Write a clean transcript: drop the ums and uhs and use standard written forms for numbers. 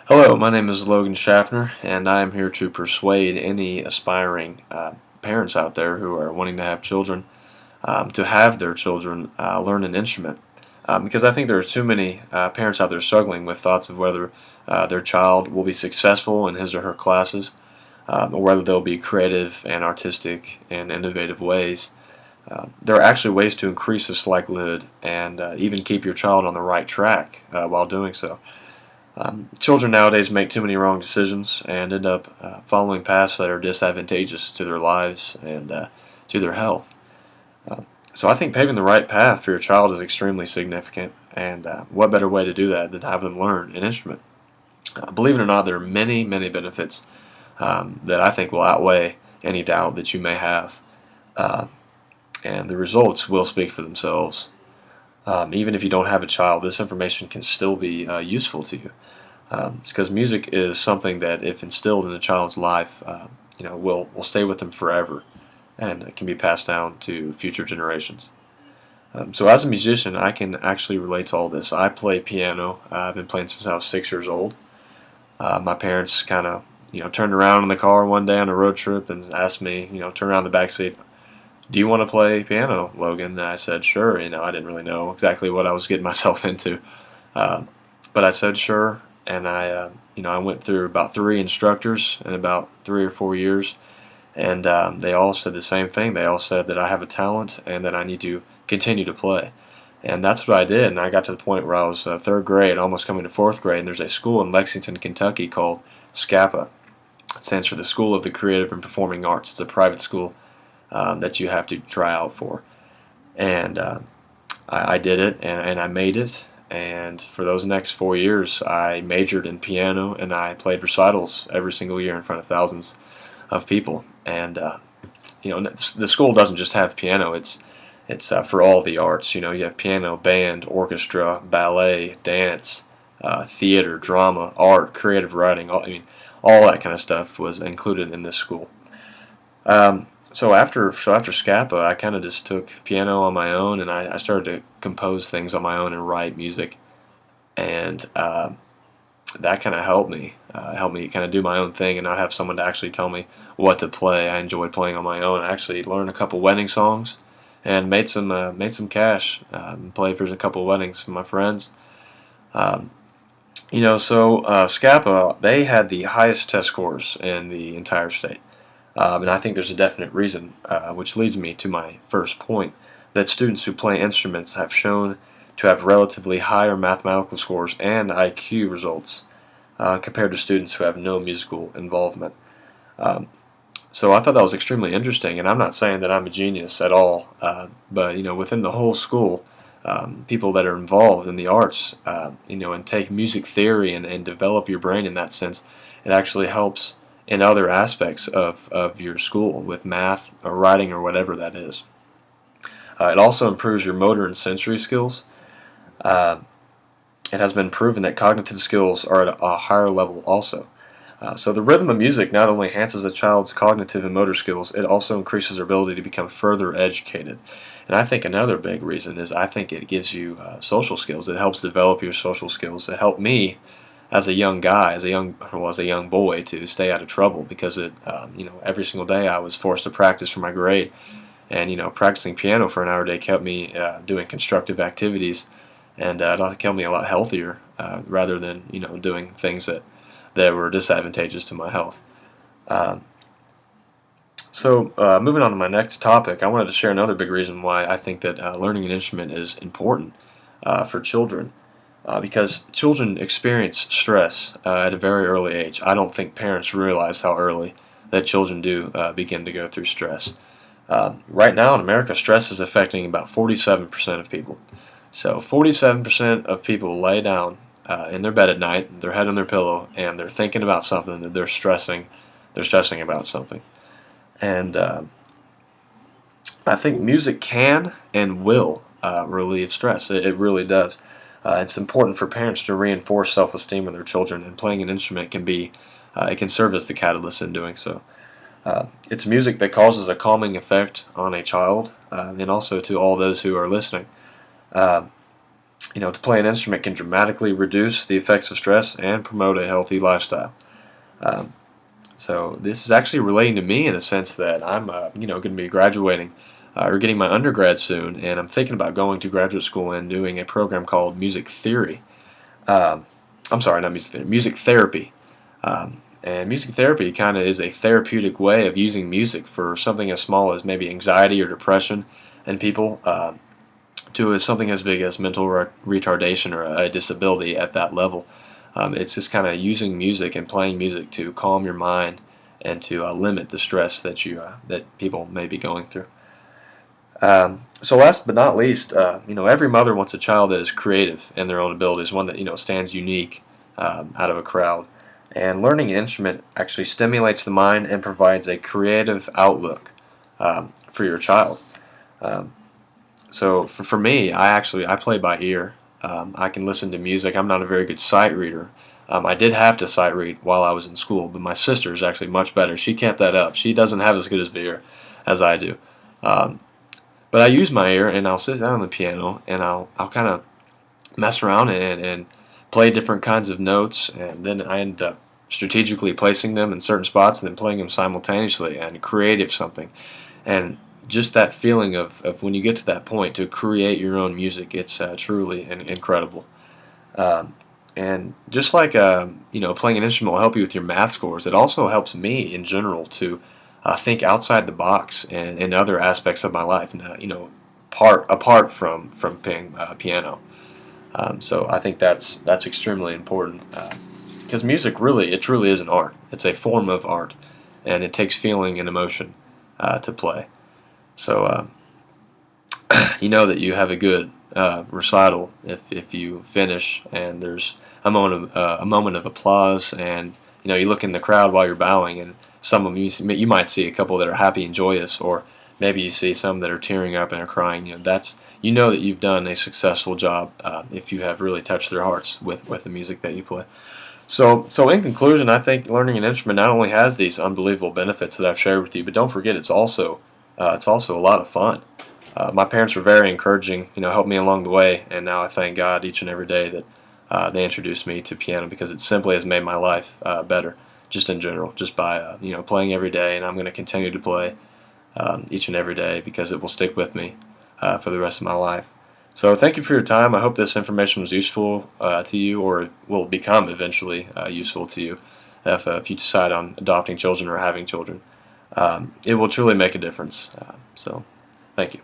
Hello, my name is Logan Schaffner, and I am here to persuade any aspiring parents out there who are wanting to have children to have their children learn an instrument. Because I think there are too many parents out there struggling with thoughts of whether their child will be successful in his or her classes, or whether they'll be creative and artistic in innovative ways. There are actually ways to increase this likelihood and even keep your child on the right track while doing so. Children nowadays make too many wrong decisions and end up following paths that are disadvantageous to their lives and to their health. Uh, so I think paving the right path for your child is extremely significant, and what better way to do that than to have them learn an instrument? Believe it or not, there are many, many benefits that I think will outweigh any doubt that you may have, uh, and the results will speak for themselves. Even if you don't have a child, this information can still be useful to you. It's because music is something that, if instilled in a child's life, will stay with them forever, and it can be passed down to future generations. So, as a musician, I can actually relate to all this. I play piano. I've been playing since I was 6 years old. My parents kind of, turned around in the car one day on a road trip and asked me, turn around the back seat, "Do you want to play piano, Logan?" And I said, "Sure." I didn't really know exactly what I was getting myself into, uh, but I said, "Sure." And I went through about three instructors in about 3 or 4 years, and they all said the same thing. They all said that I have a talent and that I need to continue to play. And that's what I did. And I got to the point where I was third grade, almost coming to fourth grade, and there's a school in Lexington, Kentucky called SCAPA. It stands for the School of the Creative and Performing Arts. It's a private school that you have to try out for. And I did it, and I made it. And for those next 4 years, I majored in piano, and I played recitals every single year in front of thousands of people. And the school doesn't just have piano; it's for all the arts. You have piano, band, orchestra, ballet, dance, theater, drama, art, creative writing. All that kind of stuff was included in this school. So after Scappa, I kind of just took piano on my own, and I started to compose things on my own and write music, and that kind of helped me kind of do my own thing and not have someone to actually tell me what to play. I enjoyed playing on my own. I actually learned a couple wedding songs and made some cash. Played for a couple weddings for my friends. Um, Scappa, they had the highest test scores in the entire state. And I think there's a definite reason, which leads me to my first point, that students who play instruments have shown to have relatively higher mathematical scores and IQ results compared to students who have no musical involvement. Um, so I thought that was extremely interesting, and I'm not saying that I'm a genius at all, but within the whole school, people that are involved in the arts, and take music theory and develop your brain in that sense, it actually helps in other aspects of your school with math or writing or whatever that is. It also improves your motor and sensory skills. Uh, it has been proven that cognitive skills are at a higher level also. So the rhythm of music not only enhances a child's cognitive and motor skills, it also increases their ability to become further educated. And I think another big reason is I think it gives you social skills. It helps develop your social skills. It helped me as a young guy, as a young boy, to stay out of trouble because every single day I was forced to practice for my grade, and practicing piano for an hour a day kept me doing constructive activities, and it kept me a lot healthier rather than doing things that were disadvantageous to my health. Um, Moving on to my next topic, I wanted to share another big reason why I think that learning an instrument is important for children. Because children experience stress at a very early age. I don't think parents realize how early that children do begin to go through stress. Right now in America, stress is affecting about 47% of people. So 47% of people lay down in their bed at night, their head on their pillow, and they're thinking about something that they're stressing. They're stressing about something, and I think music can and will relieve stress. It really does. It's important for parents to reinforce self-esteem in their children, and playing an instrument it can serve as the catalyst in doing so. It's music that causes a calming effect on a child, and also to all those who are listening. Uh, To play an instrument can dramatically reduce the effects of stress and promote a healthy lifestyle. Um, so this is actually relating to me in the sense that I'm, going to be graduating or getting my undergrad soon, and I'm thinking about going to graduate school and doing a program called music theory. I'm sorry, not music theory, music therapy. And music therapy kind of is a therapeutic way of using music for something as small as maybe anxiety or depression in people, to something as big as mental retardation or a disability at that level. It's just kind of using music and playing music to calm your mind and to limit the stress that people may be going through. So last but not least, every mother wants a child that is creative in their own abilities, one that stands unique out of a crowd. And learning an instrument actually stimulates the mind and provides a creative outlook for your child. Um, so for me, I play by ear. I can listen to music. I'm not a very good sight reader. I did have to sight read while I was in school, but my sister is actually much better. She kept that up. She doesn't have as good as ear as I do. Um, but I use my ear, and I'll sit down on the piano, and I'll kind of mess around and play different kinds of notes, and then I end up strategically placing them in certain spots and then playing them simultaneously and creative something. And just that feeling of when you get to that point to create your own music, it's truly incredible. Um, and just like playing an instrument will help you with your math scores, it also helps me in general to think outside the box and in other aspects of my life. And, apart from playing piano. So I think that's extremely important because music it truly is an art. It's a form of art, and it takes feeling and emotion to play. So you know that you have a good recital if you finish and there's a moment of applause, and you look in the crowd while you're bowing, and some of you might see a couple that are happy and joyous, or maybe you see some that are tearing up and are crying. You know that you've done a successful job if you have really touched their hearts with the music that you play. So in conclusion, I think learning an instrument not only has these unbelievable benefits that I've shared with you, but don't forget it's also a lot of fun. My parents were very encouraging, helped me along the way, and now I thank God each and every day that they introduced me to piano because it simply has made my life better, just in general, just by playing every day, and I'm going to continue to play each and every day because it will stick with me for the rest of my life. So thank you for your time. I hope this information was useful to you, or will become eventually useful to you if you decide on adopting children or having children. It will truly make a difference. So thank you.